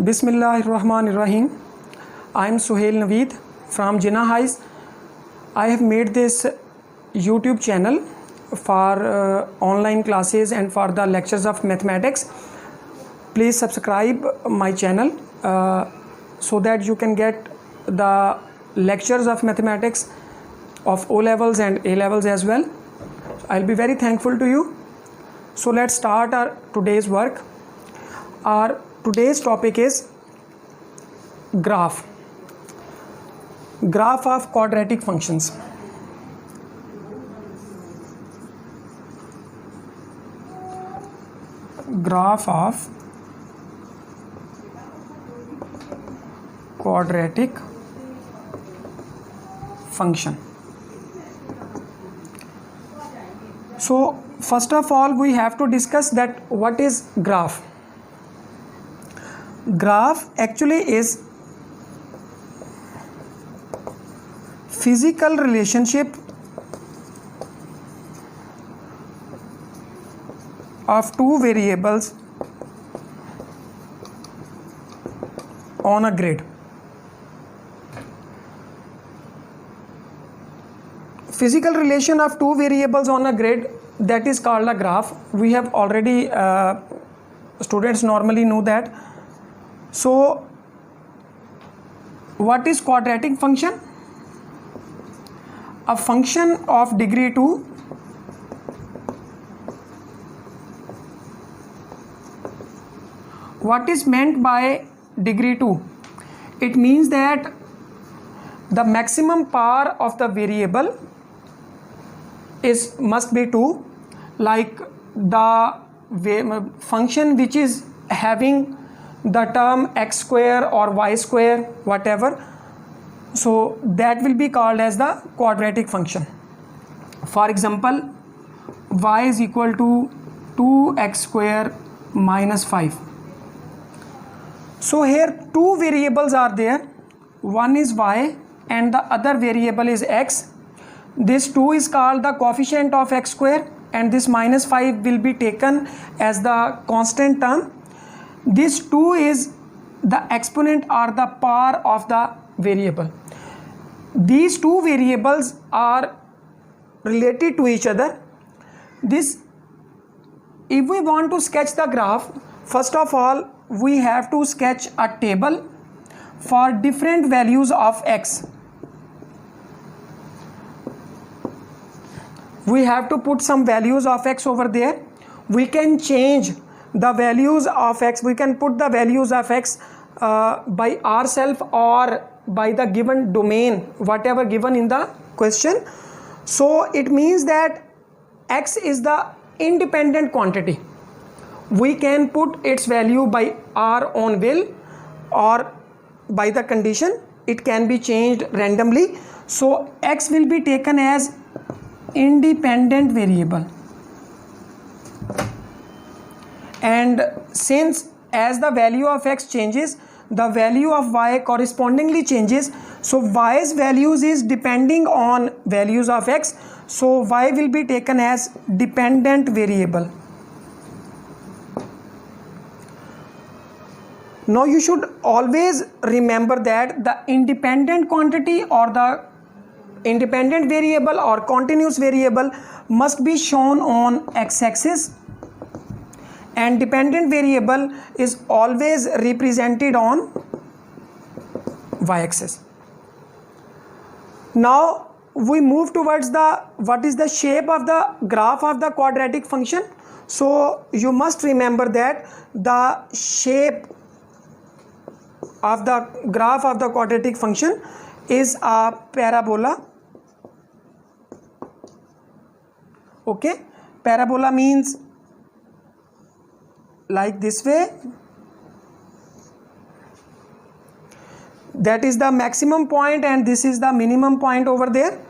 Bismillahirrahmanirrahim. I am Suhail Naveed from Jinnah Highs. I have made this YouTube channel for online classes and for the lectures of mathematics. Please subscribe my channel so that you can get the lectures of mathematics of O levels and A levels as well. I'll be very thankful to you. So let's start our today's work. Our today's topic is graph of quadratic functions. Graph of quadratic function. So first of all, we have to discuss that what is graph. Graph actually is physical relationship of two variables on a grid. Physical relation of two variables on a grid, that is called a graph. We have already students normally know that. So what is quadratic function? A function of degree 2 What is meant by degree 2? It means that the maximum power of the variable must be 2, like the function which is having the term x square or y square, whatever, so that will be called as the quadratic function. For example, y is equal to 2x square minus 5. So here two variables are there, one is y and the other variable is x. This 2 is called the coefficient of x square and this minus 5 will be taken as the constant term. This 2 is the exponent or the power of the variable. These two variables are related to each other. If we want to sketch the graph, first of all we have to sketch a table for different values of x. We have to put some values of x over there. We can change the values of x, we can put the values of x by ourselves or by the given domain, whatever given in the question. So it means that x is the independent quantity. We can put its value by our own will or by the condition. It can be changed randomly. So x will be taken as independent variable, and since as the value of x changes, the value of y correspondingly changes, so y's values is depending on values of x, so y will be taken as dependent variable. Now you should always remember that the independent quantity or the independent variable or continuous variable must be shown on x-axis and dependent variable is always represented on y-axis. Now we move towards what is the shape of the graph of the quadratic function. So you must remember that the shape of the graph of the quadratic function is a parabola. Okay, parabola means like this way. That is the maximum point and this is the minimum point over there,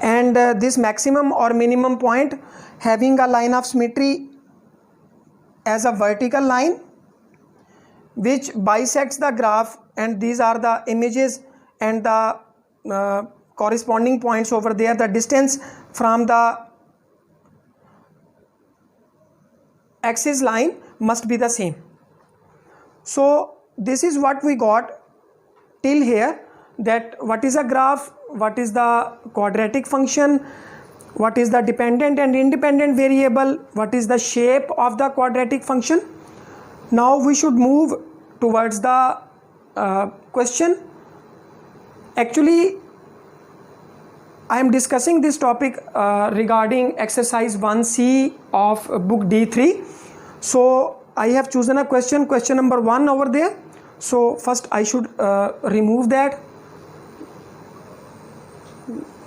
and this maximum or minimum point having a line of symmetry as a vertical line which bisects the graph, and these are the images and the corresponding points over there. The distance from the axis line must be the same. So this is what we got till here, that what is a graph, what is the quadratic function, what is the dependent and independent variable, what is the shape of the quadratic function. Now we should move towards the question. Actually I am discussing this topic regarding exercise 1C of book D3. So I have chosen a question number 1 over there. So first I should remove that.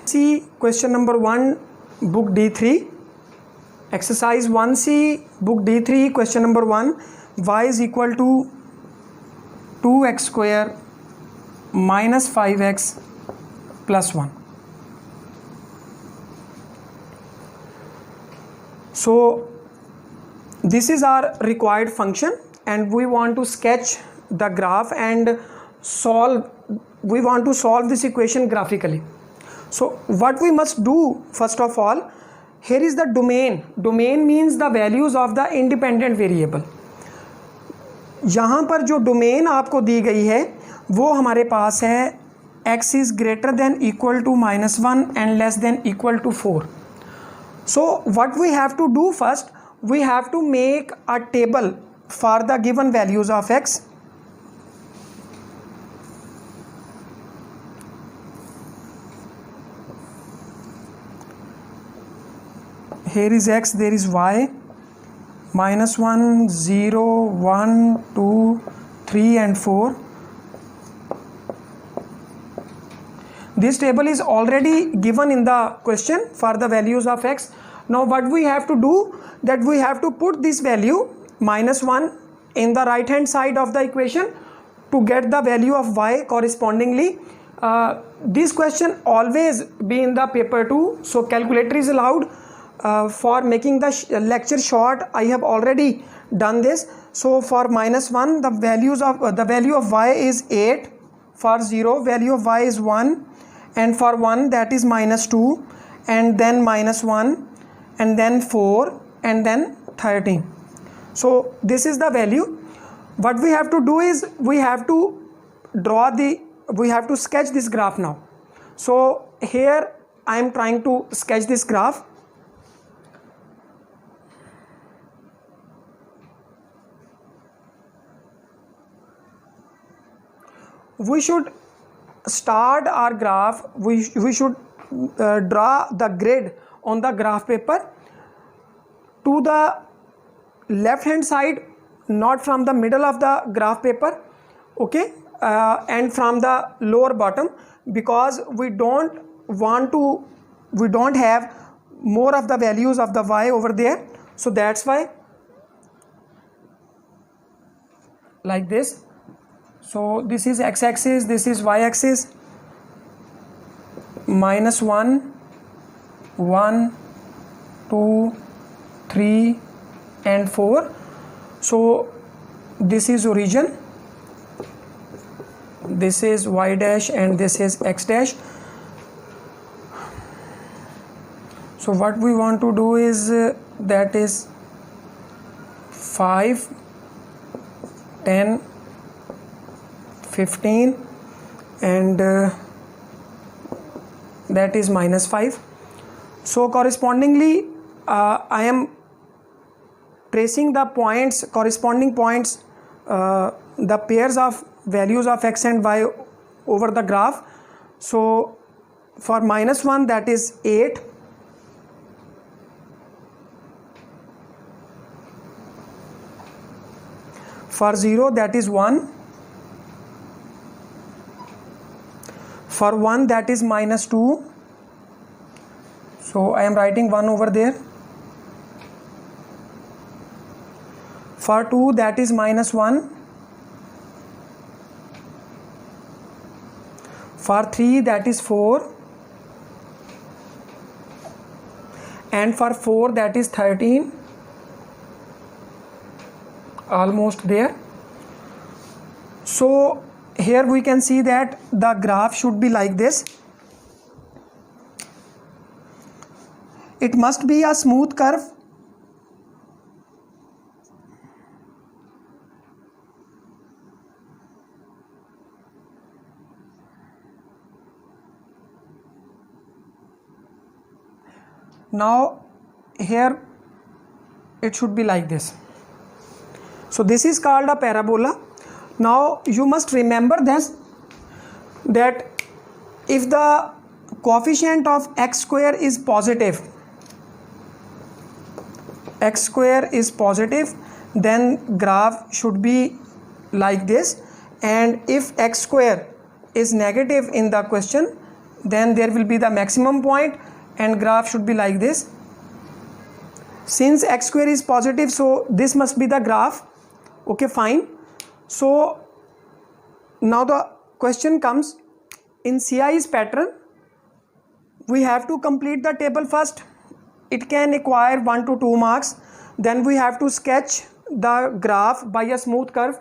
See question number 1, book D3, exercise 1C, book D3, question number 1, y is equal to 2x square minus 5x plus 1. So this is our required function and we want to sketch the graph and we want to solve this equation graphically. So what we must do, first of all, here is the domain. Domain means the values of the independent variable. यहाँ पर जो domain आपको दी गई है वो हमारे पास है x is greater than equal to -1 and less than equal to 4. So what we have to do first, we have to make a table for the given values of x. Here is x, there is y, -1, 0, 1, 2, 3 and 4. This table is already given in the question for the values of x. Now what we have to do, that we have to put this value -1 in the right hand side of the equation to get the value of y correspondingly. This question always be in the paper 2, so calculator is allowed. For making the lecture short, I have already done this. So for -1 the value of y is 8, for 0 value of y is 1, and for 1 that is -2, and then -1, and then 4, and then 13. So this is the value. What we have to do is we have to sketch this graph now. So here I am trying to sketch this graph. We should start our graph, we should draw the grid on the graph paper to the left hand side, not from the middle of the graph paper, okay, and from the lower bottom, because we don't have more of the values of the y over there. So that's why like this. So this is x-axis, this is y-axis, -1, 1, 2, 3 and 4. So this is origin, this is y dash and this is x dash. So what we want to do is that is 5, 10, 15 and that is -5. So correspondingly I am tracing the points, corresponding points, the pairs of values of x and y over the graph. So for -1 that is 8, for 0 that is 1, for 1 that is -2, so I am writing 1 over there. For 2 that is -1, for 3 that is 4, and for 4 that is 13, almost there. So here we can see that the graph should be like this. It must be a smooth curve. Now here it should be like this. So this is called a parabola. Now you must remember this, that if the coefficient of x square is positive, x square is positive, then graph should be like this, and if x square is negative in the question, then there will be the maximum point and graph should be like this. Since x square is positive, so this must be the graph. Okay, fine. So now the question comes, in CI's pattern we have to complete the table first. It can require 1 to 2 marks. Then we have to sketch the graph by a smooth curve.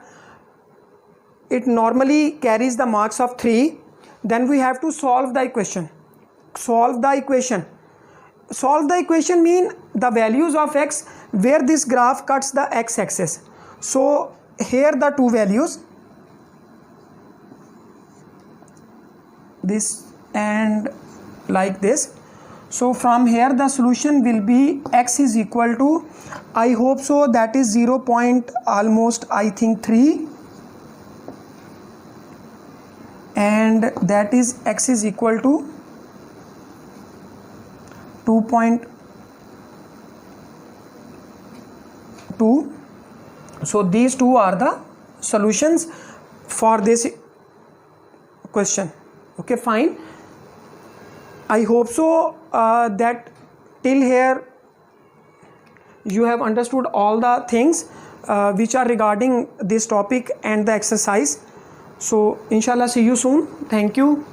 It normally carries the marks of 3. Then we have to solve the equation. Solve the equation mean the values of x where this graph cuts the x-axis. So here the two values, this and like this. So from here the solution will be x is equal to, I hope so, that is 0. almost I think 3, and that is x is equal to 2.2. So these two are the solutions for this question. Okay, fine. I hope so that till here you have understood all the things which are regarding this topic and the exercise. So inshallah, see you soon. Thank you.